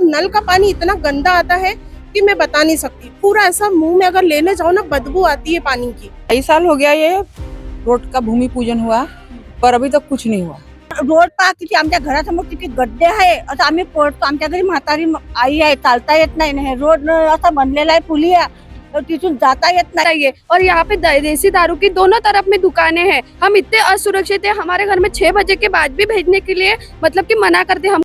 Null का पानी इतना गंदा आता है कि मैं बता नहीं सकती। पूरा ऐसा मुंह में अगर लेने जाओ ना, बदबू आती है पानी की। कई साल हो गया ये रोड का भूमि पूजन हुआ, पर अभी तक कुछ नहीं हुआ। रोड पहा किती आमच्या घरासमोर किती गड्डे आहे। आता आम्ही पडतो, आमच्या घरी म्हातारी आई आहे, चालता येत नाही ना। हे रोड असा बनलेला आहे पुलिया, तर तिथून जाता येत नाही। और यहाँ पे देसी दारू की दोनों तरफ में दुकानें हैं। हम इतने असुरक्षित है, हमारे घर में 6 बजे के बाद भी भेजने के लिए मतलब कि मना करते हम।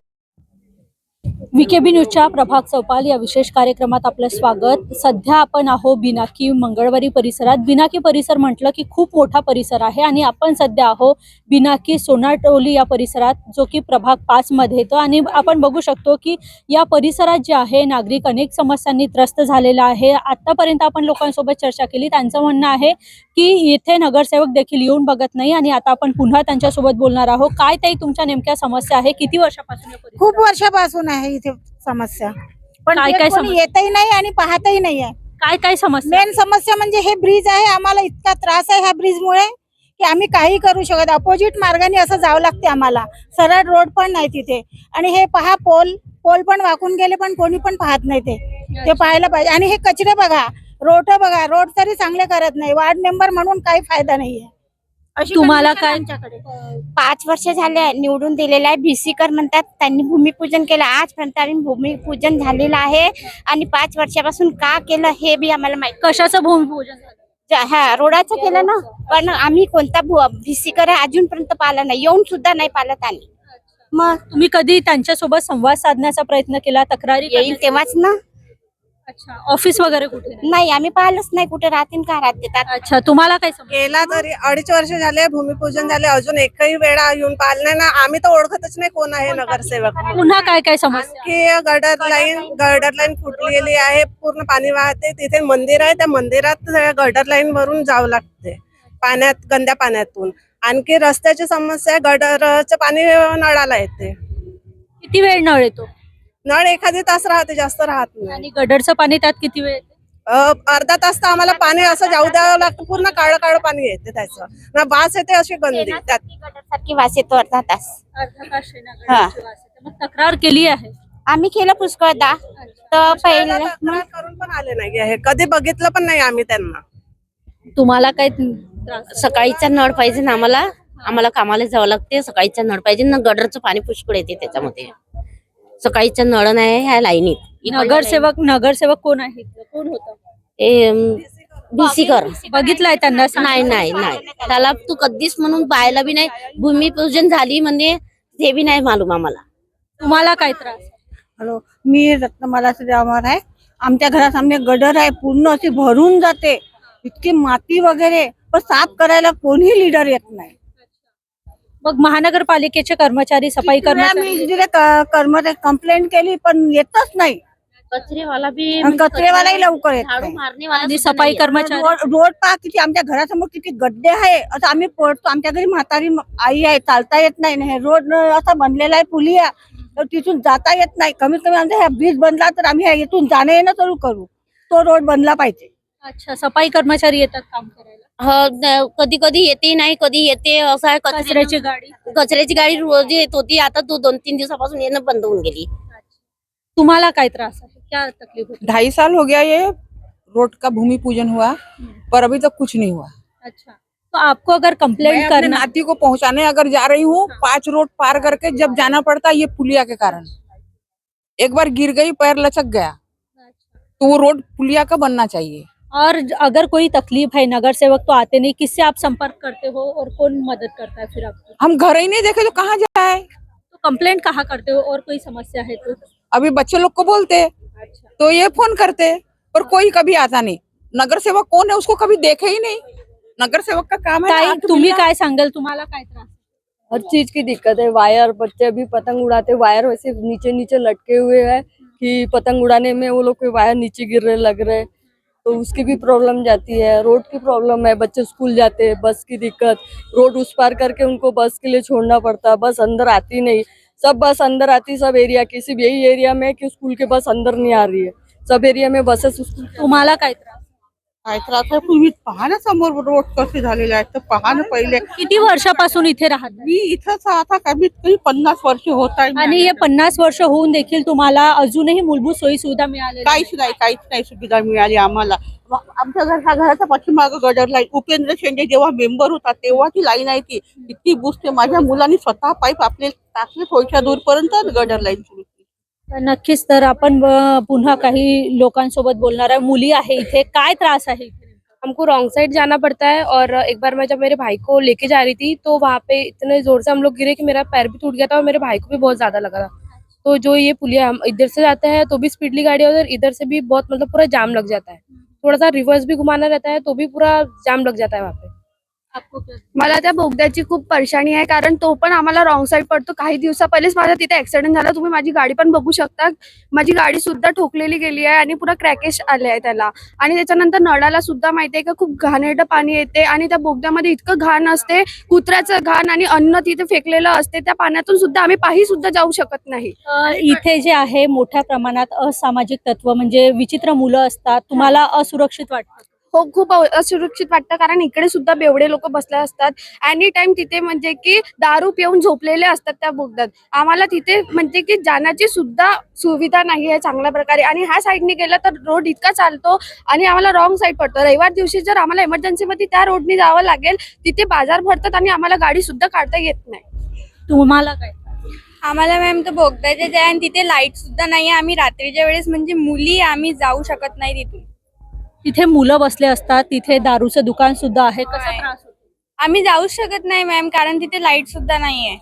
VKB न्यूजच्या प्रभाग चौपाल या विशेष कार्यक्रमात आपलं स्वागत। सध्या आपण आहो बिनाकी मंगळवारी परिसरात। बिनाकी परिसर म्हटलं की खूप मोठा परिसर आहे आणि आपण सध्या आहो बिनाकी सोनाटोली या परिसरात, जो की प्रभाग 5 मध्ये येतो। आणि आपण बघू शकतो की या परिसरात जे आहे नागरिक अनेक समस्यांनी त्रस्त झालेला आहे। आतापर्यंत आपण लोकांसोबत चर्चा केली, त्यांचं म्हणणं आहे की येथे नगरसेवक देखील येऊन बघत नाही। आणि आता आपण पुन्हा त्यांच्यासोबत बोलणार आहोत। काय ताई तुमच्या नेमक्या समस्या आहे? किती वर्षापासून या परिसरात? खूप वर्षापासून आहे इथे समस्या, पण काय ते काय कोणी समस्या? येतही नाही आणि पाहतही नाही आहे। काय काय समस्या? मेन समस्या म्हणजे हे ब्रिज आहे। आम्हाला इतका त्रास आहे ह्या ब्रिज मुळे की आम्ही काही करू शकत। अपोजिट मार्गाने असं जावं लागते आम्हाला, सरळ रोड पण नाही तिथे। आणि हे पहा, पोल पण वाकून गेले, पण कोणी पण पाहत नाही ते पाहायला पाहिजे। आणि हे कचरे बघा, रोड तरी चांगले करत नाही। वार्ड मेंबर म्हणून काही फायदा नाहीये। अशी तुम्हाला condition काय? आमच्याकडे 5 वर्ष झाले निवडून दिलेले आहे। भीसीकर म्हणतात, त्यांनी भूमिपूजन केलं। आजपर्यंत आम्ही भूमिपूजन झालेलं आहे आणि 5 वर्षापासून का केलं हे बी आम्हाला माहित। कशाचं भूमिपूजन झालं? हा, रोडाचं केलं ना, पण आम्ही कोणता भीसीकर अजूनपर्यंत पाहिला नाही, येऊन सुद्धा नाही पाहिलं। आणि मग तुम्ही कधी त्यांच्यासोबत संवाद साधण्याचा प्रयत्न केला, तक्रारी येईल करण्याचा? तेव्हाच ना। अच्छा, ऑफिस वगैरे कुठे नाही? नाही, आम्ही पाहिलंच नाही कुठे राहतील का राहते। अच्छा, तुम्हाला काय समजलं? गेला तरी 2.5 वर्ष झाले, भूमिपूजन झाले, अजून एकही वेळा येऊन पाहिलं नाही ना। आम्ही तर ओळखतच नाही कोण आहे नगरसेवक। पुन्हा काय काय समस्या? की गटर लाईन फुटलेली आहे, पूर्ण पाणी वाहते। तिथे मंदिर आहे, त्या मंदिरात गटर लाईन भरून जावं लागते पाण्यात, गंद्या पाण्यातून। आणखी रस्त्याची समस्या, गटरचं पाणी नळाला येते। किती वेळ नळ येतो? नळ एखादी तास राहते, जास्त राहत नाही। आणि गडरचं पाणी त्यात किती वेळ येते? अर्धा तास तर आम्हाला पाणी असं जाऊ द्यावं लागतं, पूर्ण काळं काळं पाणी येते, त्याचं ना वास येते अशी गंदी त्यात। सारखी वास येतो अर्धा तास। अर्धा तास येणार गडरची वास येते। मग तक्रार केली आहे? आम्ही केलं पुष्कळदा, तर पहिले तक्रार करून पण आले नाही आहे, कधी बघितलं पण नाही आम्ही त्यांना। तुम्हाला काय त्रास? सकाळीचा नळ पाहिजे ना आम्हाला कामाला जावं लागते। सकाळीचा नळ पाहिजे ना, गडरचं पाणी पुष्कळ येते त्याच्यामध्ये। सकाळीचा नळ नाही ह्या लाईनीत। नगरसेवक कोण आहे? कोण होतं? भीसीकर बघितलाय त्यांना? नाही त्याला तू कधीच म्हणून पाहायला बी नाही। भूमिपूजन झाली म्हणजे ते बी नाही मालूम आम्हाला। तुम्हाला काय त्रास? हॅलो, मी रत्नमाला श्रीरामर आहे। आमच्या घरासामने गडर आहे, पूर्ण अशी भरून जाते, इतकी माती वगैरे, पण साफ करायला कोणीही लीडर येत नाही। मग महानगरपालिकेचे कर्मचारी, सफाई कर्मचारी कर्मचारी कंप्लेंट केली, पण येतच नाही। कचरेवाला बी कचरेवालाही लवकर येत झाडू नाही। मारनेवाला आणि सुद्धा सफाई नाही येत। कर्मचारी? रोड पहा किती आमच्या घरासमोर किती गड्डे आहे। आता आम्ही पडतो, आमच्या घरी म्हातारी आई आहे, चालता येत नाही ना। हे रोड असा बनलेला आहे पुलिया, तर तिथून जाता येत नाही। कमीत कमी आमचा ह्या ब्रिज बनला तर आम्ही इथून जाणं येणं चालू करू। तो रोड बनला पाहिजे। अच्छा, सफाई कर्मचारी येतात काम करायला? कधी कधी येते नाही, कधी येते। असं आहे, कचऱ्याची गाडी रोज येत होती, आता तो 2-3 दिवसापासून येणं बंद होऊन गेली। तुम्हाला काय त्रास आहे? क्या तकलीफ होती? 2.5 साल हो गया ये रोड का भूमि पूजन हुआ, पर अभी तक कुछ नहीं हुआ। अच्छा, तो आपको अगर मैं कंप्लेंट अपने करना, नाती को पहुंचाने अगर जा रही हूँ, 5 रोड पार करके जब जाना पड़ता है ये पुलिया के कारण। एक बार गिर गई, पैर लचक गया, तो वो रोड पुलिया का बनना चाहिए। और अगर कोई तकलीफ है, नगर सेवक तो आते नहीं, किससे आप संपर्क करते हो और कौन मदद करता है फिर आपको? हम घर ही नहीं देखे तो कहाँ जाए। तो कंप्लेंट कहाँ करते हो और कोई समस्या है तो? अभी बच्चे लोग को बोलते तो ये फोन करते, पर कोई कभी आता नहीं। नगर सेवक कौन है उसको कभी देखे ही नहीं। नगर सेवक का काम है ताई, हाथ तुम्ही मिलाना। काय सांगाल? तुम्हाला काय त्रास? हर चीज की दिक्कत है। वायर, बच्चे अभी पतंग उड़ाते, वायर वैसे नीचे नीचे लटके हुए हैं कि पतंग उड़ाने में वो लोग के वायर नीचे गिरने लग रहे, तो उसकी भी प्रॉब्लम जाती है। रोड की प्रॉब्लम है, बच्चे स्कूल जाते हैं, बस की दिक्कत, रोड उस पार करके उनको बस के लिए छोड़ना पड़ता, बस अंदर आती नहीं। सब बस अंदर आती, सब एरिया की, सिर्फ यही एरिया में कि स्कूल के बस अंदर नहीं आ रही है। सब एरिया में बसेस स्कूल। तुम्हाला काय त्रास? काय त्रास आहे तुम्ही पहा ना समोर रोड कसे झालेले आहेत तर पहा ना पहिले. किती वर्षापासून इथे राहत मी इथंच आता कमीत कमी 50 वर्ष होत आहे. आणि हे 50 वर्ष होऊन देखील तुम्हाला अजूनही मूलभूत सोयी सुविधा मिळाल्या काहीच नाही सुविधा मिळाली आम्हाला. आमच्या घराच्या पाठीमागं गटर लाईन उपेंद्र शेंडे जेव्हा मेंबर होता तेव्हा ती लाईन आहे ती इतकी बुसते. माझ्या मुलांनी स्वतः पाईप आपले टाकले थोड्या दूरपर्यंत गटर लाईन सुरू केली. नक्कीच. तर आपण पुन्हा काही लोकांसोबत बोलणार आहे. मुली आहे इथे, काय त्रास आहे इथे? हमको रॉन्ग साइड जाना पड़ता है और एक बार मैं जब मेरे भाई को लेके जा रही थी तो वहाँ पे इतने जोर से हम लोग गिरे कि मेरा पैर भी टूट गया था और मेरे भाई को भी बहुत ज्यादा लगा था. तो जो ये पुलिया हम इधर से जाते हैं तो भी स्पीडली गाड़ी है, इधर से भी बहुत मतलब पूरा जाम लग जाता है. थोड़ा सा रिवर्स भी घुमाना रहता है तो भी पूरा जाम लग जाता है वहाँ पे. मला त्या बोगद्याची खूप परेशानी आहे कारण तो पण आम्हाला रॉंग साइड पडतो. काही दिवसा पहिलेच माझा तिथे ऍक्सिडेंट झाला. तुम्ही माझी गाडी पण बघू शकता. माझी गाडी सुद्धा ठोकलेली गेली आहे आणि पुरा क्रॅकेज आले आहे त्याला. आणि त्याच्यानंतर नळाला सुद्धा माहिती आहे का खूप घाणेरडं पाणी येते आणि त्या बोगद्यामध्ये इतकं घाण असते, कुत्र्याचं घाण आणि अन्न तिथे फेकलेलं असते. त्या पाण्यातून सुद्धा आम्ही पाही सुद्धा जाऊ शकत नाही. इथे जे आहे मोठ्या प्रमाणात असामाजिक तत्व म्हणजे विचित्र मुलं असतात. तुम्हाला असुरक्षित वाटतं? हो, खूप असुरक्षित वाटतं कारण इकडे सुद्धा बेवडे लोक बसले असतात. एनी टाइम तिथे म्हणजे की दारू पिऊन झोपलेले असतात त्या बोगद्यात. आम्हाला तिथे म्हणजे की जाण्याची सुद्धा सुविधा नाही आहे चांगल्या प्रकारे. आणि ह्या साईडने गेलं तर रोड इतका चालतो आणि आम्हाला रॉंग साईड पडतो. रविवार दिवशी जर आम्हाला इमर्जन्सी मध्ये त्या रोडने जावं लागेल, तिथे बाजार भरतात आणि आम्हाला गाडी सुद्धा काढता येत नाही. तुम्हाला काय? आम्हाला मॅम तो बोगद्याचे जे आहे आणि तिथे लाईट सुद्धा नाही आहे. आम्ही रात्रीच्या वेळेस म्हणजे मुली आम्ही जाऊ शकत नाही तिथून. तिथे मुलं बसले असतात, तिथे दारूचं दुकान सुद्धा आहे. कसा त्रास होतो? आम्ही जाऊ शकत नाही मॅम कारण तिथे लाईट सुद्धा नाही आहे.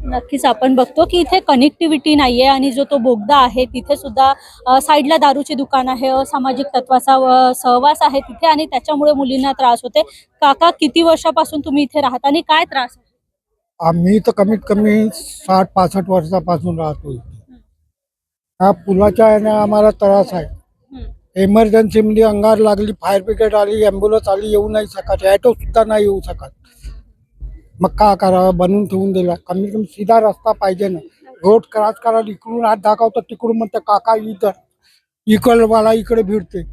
नक्कीच आपण बघतो की इथे कनेक्टिव्हिटी नाहीये आणि जो तो बोगदा आहे तिथे सुद्धा साईडला दारूचे दुकान आहे. असामाजिक तत्वाचा सहवास आहे तिथे आणि त्याच्यामुळे मुलींना त्रास होते. काका, किती वर्षापासून तुम्ही इथे राहत आणि काय त्रास आहे? आम्ही तर कमीत कमी 60-65 वर्षापासून राहतो इथे. ह्या पुलाच्या याने आम्हाला त्रास आहे. इमर्जन्सी मध्ये अंगार लागली, फायर ब्रिगेड आली, ॲम्ब्युलन्स आली, येऊ नाही शकत. ॲटो सुद्धा नाही येऊ शकत. मग का करावं? बनवून ठेवून दिला. कमीत कमी सीधा रस्ता पाहिजे ना. रोड क्रॉस करायला इकडून हात दाखवतात, तिकडून म्हणते काका इथं, इकडवाला इकडे भिडते.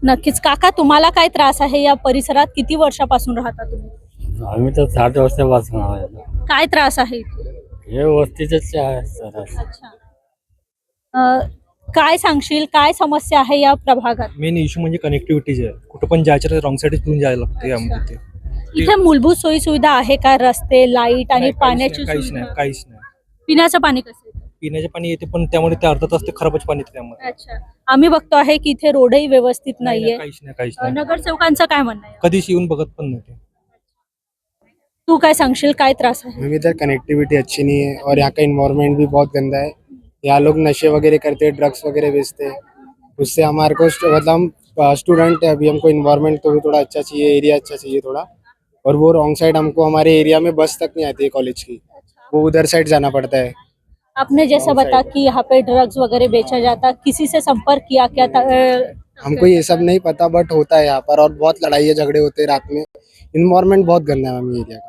नक्कीच. काका, तुम्हाला काय त्रास आहे या परिसरात? किती वर्षापासून राहता तुम्ही? आम्ही तर 60 वर्षापासून आहे. काय त्रास आहे इथे? हे वस्तीच आहे सर. काय सांगशील, काय समस्या आहे या प्रभागात? मेन इश्यू म्हणजे कनेक्टिव्हिटी आहे. कुठं पण जायचं तर रॉंग साईड फिरून जायला लागते आम्हाला. इथे मूलभूत सोयी सुविधा आहे का? रस्ते, लाईट आणि पाण्याची काहीच सुविधा? नाही, काहीच नाही. पिण्याचं पाणी कसं आहे? पिण्याचे पाणी येते पण त्यामुळे ते अर्धा तास ते खराबच पाणी येते त्यामुळे. अच्छा. आम्ही बघतो आहे की इथे रोडही व्यवस्थित नाहीये. काहीच नाही. नगरसेवकांचं काय म्हणणं आहे? कधीच येऊन बघत पण नाही ते. तू काय सांगशील, काय त्रास आहे? हमें इधर कनेक्टिविटी अच्छी नहीं है और यहाँ का इन्वायरमेंट भी बहुत गंदा है. यहाँ लोग नशे वगैरह करते हैं, ड्रग्स वगैरह बेचते हैं. उससे हमारे को मतलब हम स्टूडेंट है, अभी हमको इन्वायरमेंट तो भी थोड़ा अच्छा चाहिए, एरिया अच्छा चाहिए थोड़ा. और वो रॉन्ग साइड हमको हमारे एरिया में बस तक नहीं आती है कॉलेज की, वो उधर साइड जाना पड़ता है. आपने जैसा बताया कि यहाँ पे ड्रग्स वगैरह बेचा जाता, किसी से संपर्क किया क्या? हमको ये सब नहीं पता बट होता है यहाँ पर और बहुत लड़ाई झगड़े होते हैं रात में. इन्वायरमेंट बहुत गंदा है मैम एरिया का.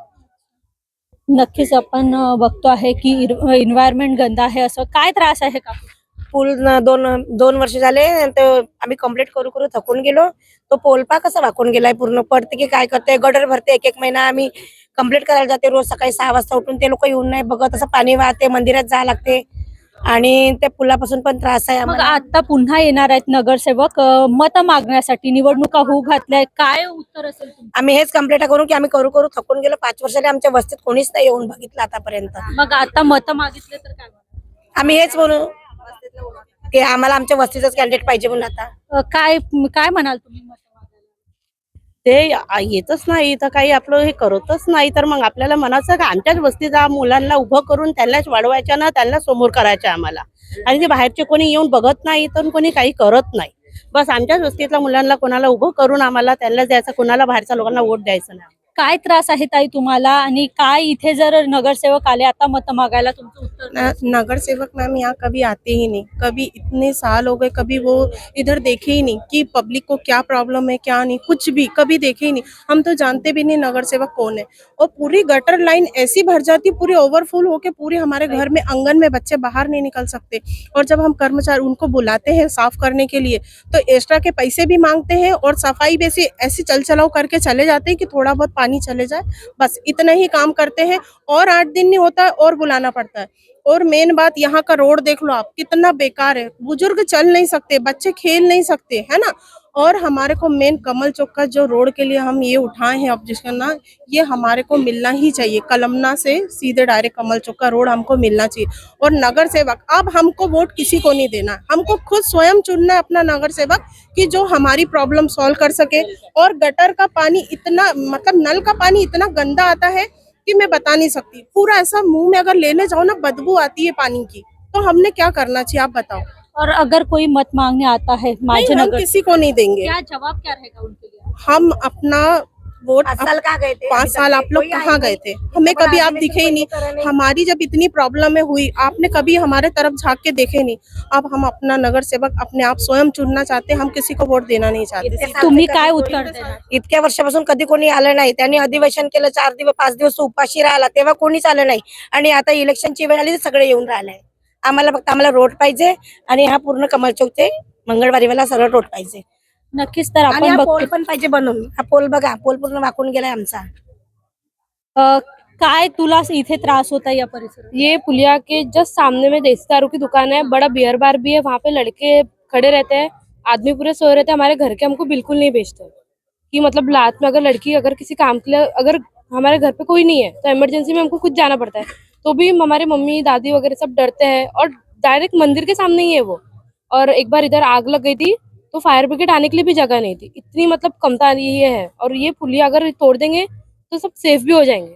नक्कीच आपण बघतो आहे की इन्व्हायरमेंट गंदा आहे. असं काय त्रास आहे का? पूल दोन वर्ष झाले तर आम्ही कंप्लीट करू करू थकून गेलो. तो पोल पा कसा वाकून गेलाय पूर्ण. पडते की काय करते, गटर भरते. एक महिना आम्ही कंप्लीट करायला जाते. रोज सकाळी 6 वाजता उठून ते लोक येऊन नाही बघत. असं पाणी वाहते, मंदिरात जावं लागते आणि त्या पुलापासून पण त्रास आहे मग आम्हाला. आता पुन्हा येणार आहेत नगरसेवक मत मागण्यासाठी, निवडणुका होऊ घातल्या. काय उत्तर असेल तुमचं? आम्ही हेच कंप्लीट करू की आम्ही करू करू थकून गेलो. 5 वर्षाने आमच्या वस्तीत कोणीच नाही येऊन बघितलं आतापर्यंत. मग आता मत मागितले तर काय म्हणणार? आम्ही हेच बोलू की आम्हाला आमच्या वस्तीचाच कॅन्डिडेट पाहिजे म्हणून. आता काय काय म्हणाल तुम्ही मत मागायला? ते येतच नाही तर काही आपलं हे करतच नाही तर मग आपल्याला म्हणायचं का आमच्याच वस्तीचा मुलांना उभं करून त्यांनाच वाढवायच्या ना, त्यांना समोर करायचं आम्हाला. आणि ते बाहेरचे कोणी येऊन बघत नाही तर कोणी काही करत नाही. बस आमच्याच वस्तीतल्या मुलांना कोणाला उभं करून आम्हाला त्यांना द्यायचं, कोणाला बाहेरच्या लोकांना वोट द्यायचं नाही. काय त्रास आहे ताई तुम्हाला आणि काय इथे जर नगरसेवक आले आता मत मागायला तुमचं उत्तर नगर सेवक मैम यहाँ कभी आते ही नहीं, कभी इतने साल हो गए कभी वो इधर देखे ही नहीं कि पब्लिक को क्या प्रॉब्लम है क्या नहीं, कुछ भी कभी देखे ही नहीं। हम तो जानते भी नहीं नगर सेवक कौन है। और पूरी गटर लाइन ऐसी भर जाती, पूरी ओवरफुल होके पूरे हमारे घर में आंगन में बच्चे बाहर नहीं निकल सकते। और जब हम कर्मचारी उनको बुलाते हैं साफ करने के लिए तो एक्स्ट्रा के पैसे भी मांगते हैं और सफाई भी ऐसी चल चलाओ करके चले जाते हैं कि थोड़ा बहुत पानी चले जाए, बस इतना ही काम करते हैं। और 8 दिन नहीं होता है और बुलाना पड़ता है। और मेन बात यहाँ का रोड देख लो आप, कितना बेकार है, बुजुर्ग चल नहीं सकते, बच्चे खेल नहीं सकते, है ना। और हमारे को मेन कमल चौक का जो रोड के लिए हम ये उठाए हैं ऑब्जेक्शन ना, ये हमारे को मिलना ही चाहिए। कलमना से सीधे डायरेक्ट कमल चौक का रोड हमको मिलना चाहिए। और नगर सेवक, अब हमको वोट किसी को नहीं देना, हमको खुद स्वयं चुनना है अपना नगर सेवक कि जो हमारी प्रॉब्लम सॉल्व कर सके। और गटर का पानी इतना, मतलब नल का पानी इतना गंदा आता है कि मैं बता नहीं सकती। पूरा ऐसा मुंह में अगर लेने जाओ ना, बदबू आती है पानी की। तो हमने क्या करना चाहिए आप बताओ। और अगर कोई मत मांगने आता है माझे नहीं, हम नगर, किसी को नहीं देंगे। क्या जवाब क्या रहेगा उनके लिए? हम अपना वोट 5 साल कहाँ गए थे? 5 साल आप लोग कहाँ गए थे? हमें कभी आप दिखे ही नहीं। हमारी जब इतनी प्रॉब्लम में हुई आपने कभी हमारे तरफ झांक के देखे नहीं। अब हम अपना नगर सेवक अपने आप स्वयं चुनना चाहते हैं, हम किसी को वोट देना नहीं चाहते। तुम्ही काय उत्तर देणार? इतक्या वर्षापासून कधी कोणी आलं नाही, त्यांनी अधिवेशन केलं 4 दिवस 5 दिवस उपाशी राहिला, तेव्हा कोणीच आलं नाही। आणि आता इलेक्शनची वेळ आली तर सगळे येऊन राहिले। आम्हाला फक्त रोड पाहिजे आणि हा पूर्ण कमल चौक ते मंगळवारीवाला सरळ रोड पाहिजे। नक्कीच तर आणि आपण हा पोल बघतो पण पाहिजे बनवून। हा पोल बघा, पोल पूर्ण वाकून गेलाय आमचा। काय तुला इथे त्रास होता या परिसरात? ये पुलिया के जस्ट सामने में देसी दारू की दुकान है, बड़ा बियर बार भी है, वहाँ पे लड़के खड़े रहते हैं, आदमी पूरे सोए रहते हैं। हमारे घर के हमको बिल्कुल नहीं बेचते कि मतलब रात में अगर लड़की अगर किसी काम के लिए, अगर हमारे घर पे कोई नहीं है तो इमरजेंसी में हमको खुद जाना पड़ता है, तो भी हमारे मम्मी दादी वगैरह सब डरते हैं। और डायरेक्ट मंदिर के सामने ही है वो। और एक बार इधर आग लग गई थी तो फायर ब्रिगेड आने के लिए भी जगह नहीं थी, इतनी मतलब कमता ये है। और ये पुलिया अगर तोड़ देंगे तो सब सेफ भी हो जाएंगे।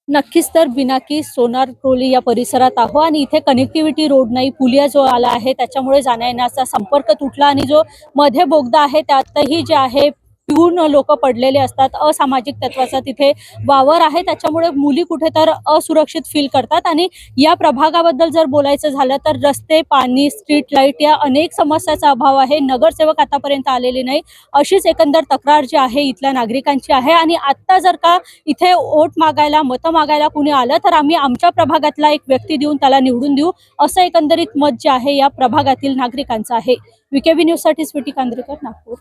नक्कीच तर बिनाकी सोनार टोली या परिसरात आहो आणि इथे कनेक्टिव्हिटी रोड नाही, पुलिया जो आला आहे त्याच्यामुळे जाण्या येण्याचा संपर्क तुटला आणि जो मध्ये बोगदा आहे त्यातही जे आहे पिऊन लोक पडलेले असतात, असामाजिक तत्वाचा तिथे वावर आहे, त्याच्यामुळे मुली कुठे तर असुरक्षित फील करतात। आणि या प्रभागाबद्दल जर बोलायचं झालं तर रस्ते, पाणी, स्ट्रीट लाईट या अनेक समस्याचा अभाव आहे। नगरसेवक आतापर्यंत आलेले नाही, अशीच एकंदर तक्रार जी आहे इथल्या नागरिकांची आहे। आणि आता जर का इथे वोट मागायला, मतं मागायला कुणी आलं तर आम्ही आमच्या प्रभागातला एक व्यक्ती देऊन त्याला निवडून देऊ, असं एकंदरीत मत जे आहे या प्रभागातील नागरिकांचं आहे। विकेबी न्यूज साठी स्वीटी कांद्रेकर, नागपूर।